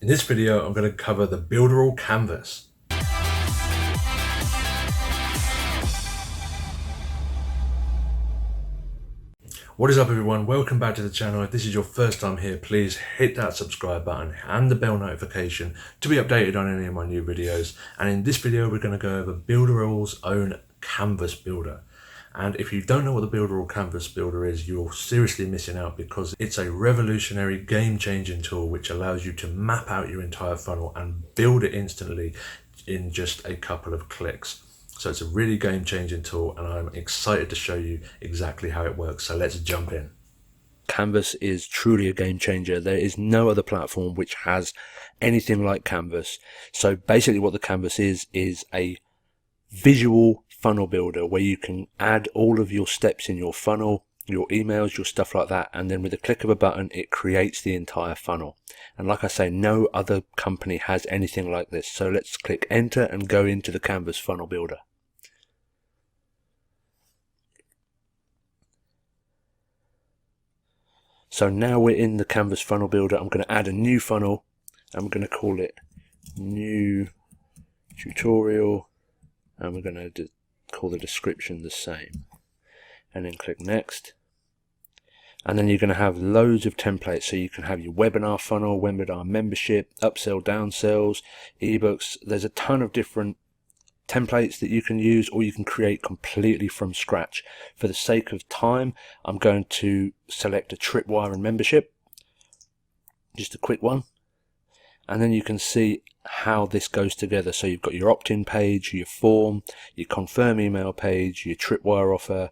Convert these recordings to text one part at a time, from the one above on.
In this video, I'm going to cover the Builderall Canvas. What is up everyone, welcome back to the channel. If this is your first time here, please hit that subscribe button and the bell notification to be updated on any of my new videos. And in this video, we're going to go over Builderall's own Canvas builder. And if you don't know what the Builderall Canvas builder is, you're seriously missing out, because it's a revolutionary game-changing tool which allows you to map out your entire funnel and build it instantly in just a couple of clicks. So it's a really game-changing tool, and I'm excited to show you exactly how it works. So let's jump in. Canvas is truly a game changer. There is no other platform which has anything like Canvas. So basically what the Canvas is a visual funnel builder where you can add all of your steps in your funnel, your emails, your stuff like that, and then with a click of a button it creates the entire funnel. And like I say, no other company has anything like this. So let's click enter and go into the Canvas funnel builder. So now we're in the Canvas funnel builder. I'm going to add a new funnel. I'm going to call it new tutorial, and we're going to call the description the same, and then click next. And then you're going to have loads of templates. So you can have your webinar funnel, webinar membership, upsell, downsells, ebooks. There's a ton of different templates that you can use, or you can create completely from scratch. For the sake of time, I'm going to select a tripwire and membership, just a quick one, and then you can see how this goes together. So you've got your opt-in page, your form, your confirm email page, your tripwire offer,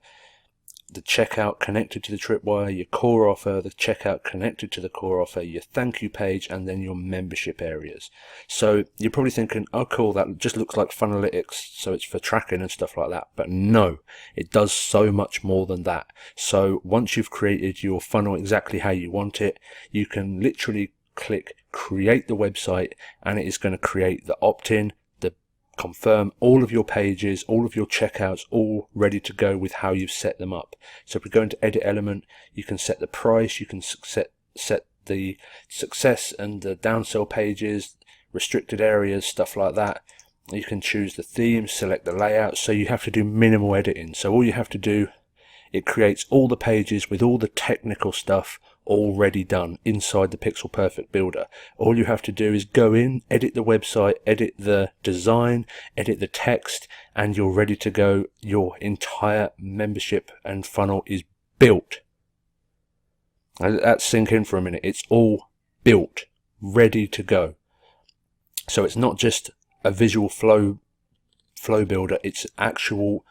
the checkout connected to the tripwire, your core offer, the checkout connected to the core offer, your thank you page, and then your membership areas. So you're probably thinking, oh cool, that just looks like Funnelytics, so it's for tracking and stuff like that. But no, it does so much more than that. So once you've created your funnel exactly how you want it, you can literally click create the website, and it is going to create the opt-in, confirm, all of your pages, all of your checkouts, all ready to go with how you've set them up. So if we go into edit element, you can set the price, you can set the success and the downsell pages, restricted areas, stuff like that. You can choose the theme, select the layout. So you have to do minimal editing. So all you have to do, it creates all the pages with all the technical stuff already done inside the Pixel Perfect builder. All you have to do is go in, edit the website, edit the design, edit the text, and you're ready to go. Your entire membership and funnel is built. Let that sink in for a minute. It's all built, ready to go. So it's not just a visual flow builder, it's actual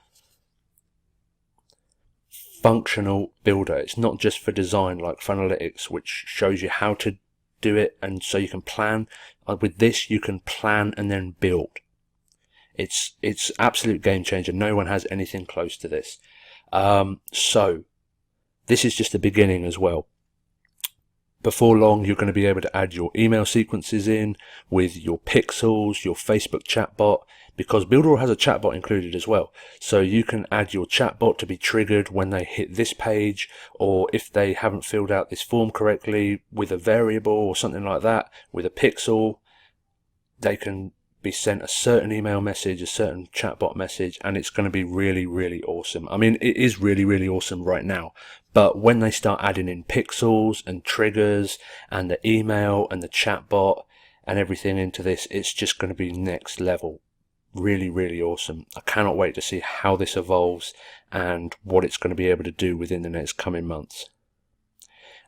functional builder. It's not just for design like Funnelytics, which shows you how to do it, and so you can plan. With this you can plan and then build. It's absolute game changer. No one has anything close to this. So this is just the beginning as well. Before long, you're going to be able to add your email sequences in with your pixels, your Facebook chatbot, because Builderall has a chatbot included as well. So you can add your chatbot to be triggered when they hit this page, or if they haven't filled out this form correctly with a variable or something like that, with a pixel, they can be sent a certain email message, a certain chatbot message, and it's going to be really, really awesome. I mean, it is really, really awesome right now. But when they start adding in pixels and triggers and the email and the chatbot and everything into this, it's just going to be next level. Really, really awesome. I cannot wait to see how this evolves and what it's going to be able to do within the next coming months.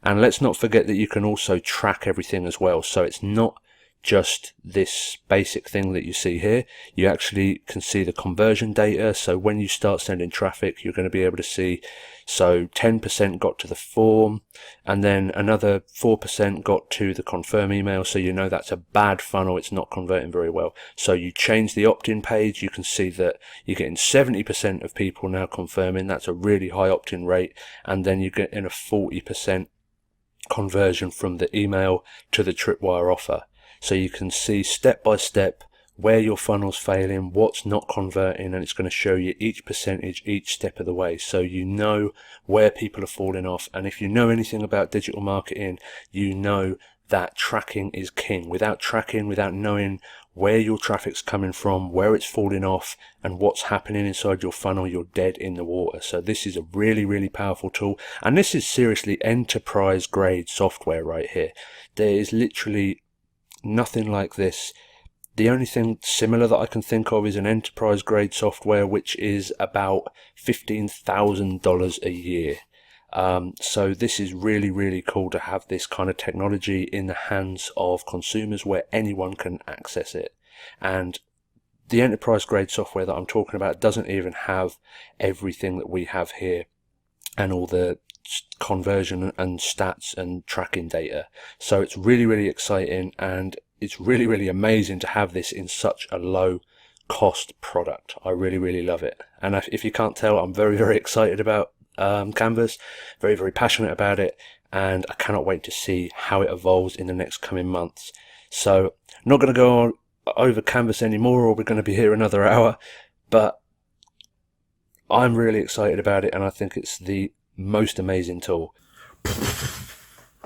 And let's not forget that you can also track everything as well. So it's not just this basic thing that you see here. You actually can see the conversion data. So when you start sending traffic, you're going to be able to see, so 10% got to the form, and then another 4% got to the confirm email. So you know that's a bad funnel, it's not converting very well. So you change the opt-in page, you can see that you're getting 70% of people now confirming. That's a really high opt-in rate. And then you get in a 40% conversion from the email to the tripwire offer. So you can see step by step where your funnel's failing, what's not converting, and it's going to show you each percentage each step of the way, so you know where people are falling off. And if you know anything about digital marketing, you know that tracking is king. Without tracking, without knowing where your traffic's coming from, where it's falling off, and what's happening inside your funnel, you're dead in the water. So this is a really, really powerful tool. And this is seriously enterprise grade software right here. There is literally nothing like this. The only thing similar that I can think of is an enterprise grade software, which is about $15,000 a year. So this is really, really cool to have this kind of technology in the hands of consumers where anyone can access it. And the enterprise grade software that I'm talking about doesn't even have everything that we have here and all the conversion and stats and tracking data. So it's really, really exciting, and it's really, really amazing to have this in such a low cost product. I really, really love it. And if you can't tell, I'm very, very excited about Canvas, very, very passionate about it, and I cannot wait to see how it evolves in the next coming months. So not going to go on over Canvas anymore, or we're going to be here another hour, but I'm really excited about it, and I think it's the most amazing tool.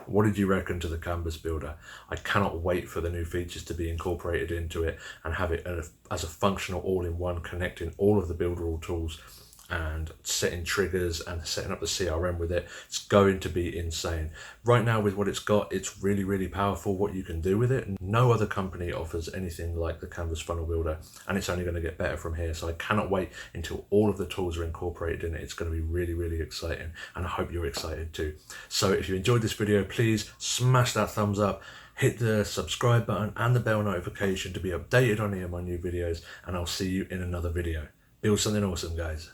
What did you reckon to the Canvas builder? I cannot wait for the new features to be incorporated into it and have it as a functional all-in-one, connecting all of the Builderall tools and setting triggers and setting up the CRM with it. It's going to be insane. Right now with what it's got, it's really, really powerful what you can do with it. No other company offers anything like the Canvas Funnel Builder, and it's only going to get better from here. So I cannot wait until all of the tools are incorporated in it. It's going to be really, really exciting, and I hope you're excited too. So if you enjoyed this video, please smash that thumbs up, hit the subscribe button and the bell notification to be updated on any of my new videos, and I'll see you in another video. Build something awesome, guys.